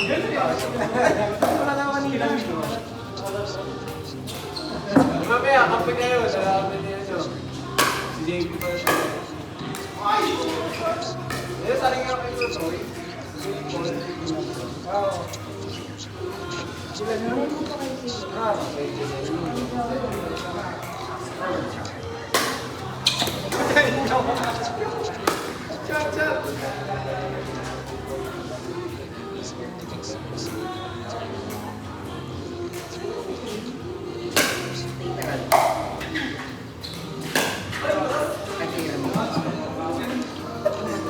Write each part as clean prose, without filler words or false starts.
Wala na kanina. Mamaya, kapag kayo, salamat niyo ito. Si JP pa siya. Ay! Eh, saling nga kayo, sorry. Oo. Sila nyo? Okay. Chat, chat!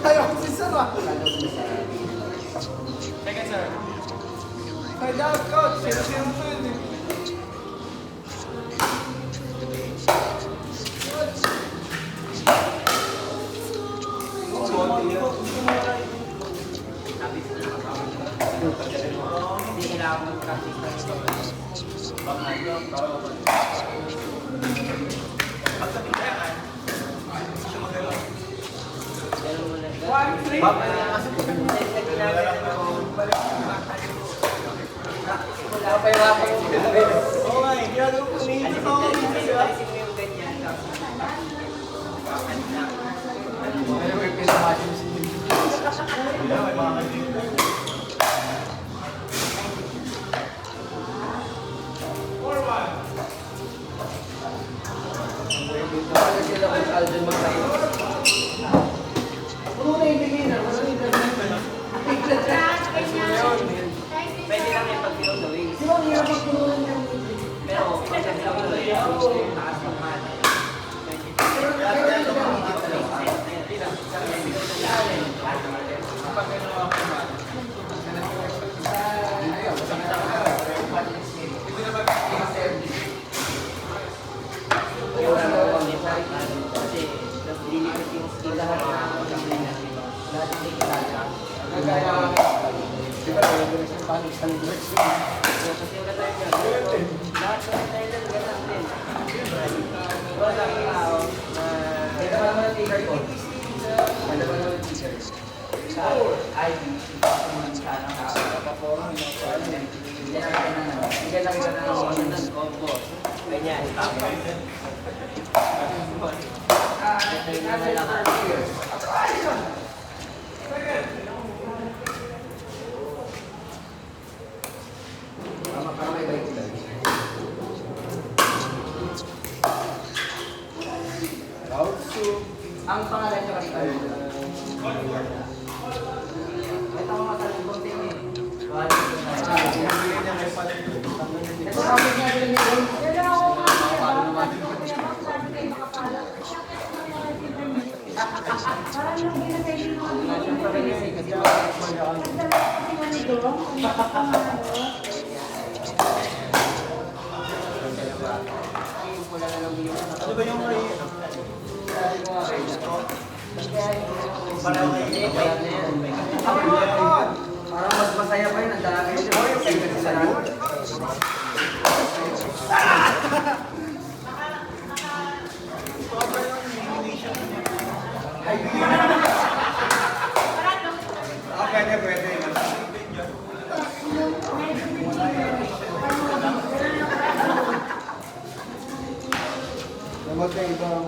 Ayaw si Sir ah. Teka sir. Ay, down coach. Sino po yun eh. Hindi kailangan mag-practice na ito. Pwede lang yung pag-ilog gawin. Pero pag nag-ilog gawin, taas ng mata. Kasi lilipat yung skill lahat na Di ba tayo doon sa panig sa Lord? kasi wala tayo dyan. Lahat ng tayo dyan, ganun din. Wala kang tao na... Ito pa naman ang teacher ko. Ano ba naman ang teacher? Sa IB, sa Bigyan lang kita ng ng combo. Ganyan. Tapos. Ito yung nalaman. Para may balik sila. Ang pangalan niyo kanina. Ito ang masaling konti eh. Ito ang kapit niya din yun. Ano ba yung may... Parang mas masaya pa yun. Ang dami yun. Pwede, pwede. Dapat kayo ibang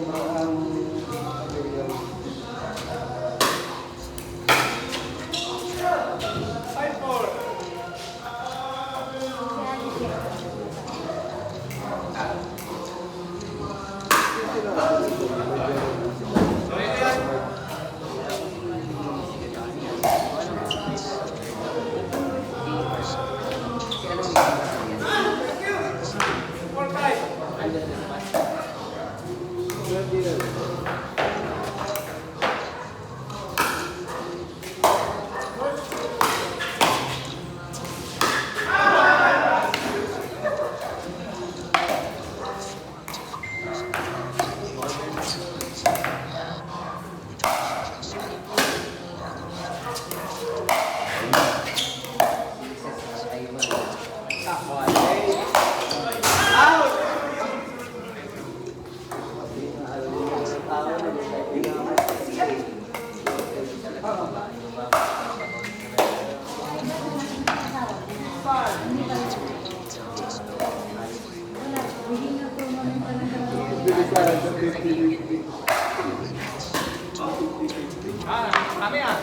Parang sa 50-50. Kami ah.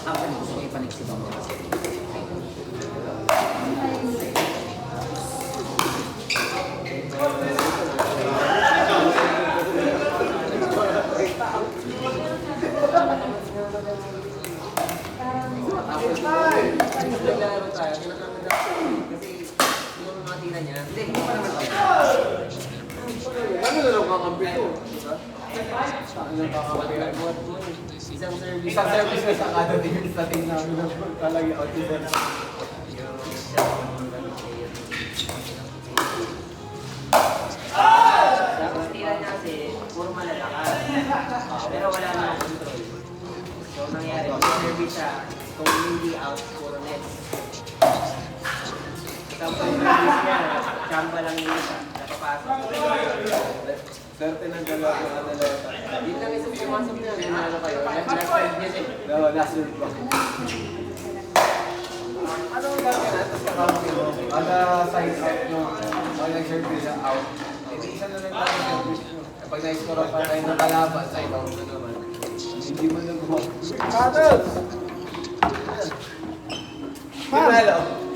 Ako na gusto ko ipanagsibaw mo. Naglalaro tayo, kinakama na ako. Kasi yung mga tira niya, hindi pa naman tayo. Ano na lang kakampi to? Ano na kakampi? Isang service. Isang service na sa kada team sa team namin na talaga autism. Tapos tira niya kasi, puro malalakas. Pero wala namang control. So, nangyari, service siya, kung hindi out, puro nets. Tapos yung service niya, chamba lang yun siya, napapasok. Swerte ng dalawa na dalawa. Yun lang isang pumasok niya, nanalo kayo. Last five niya siya. No, last week pa. Ano ang gagawin natin sa kakampi mo? Kada side out mo, pag nag-service siya out, hindi isa na lang natin service mo. Kapag na-score pa tayo ng kalaban, side out na naman. Hindi mo na gumawa. Paddles! Panalo!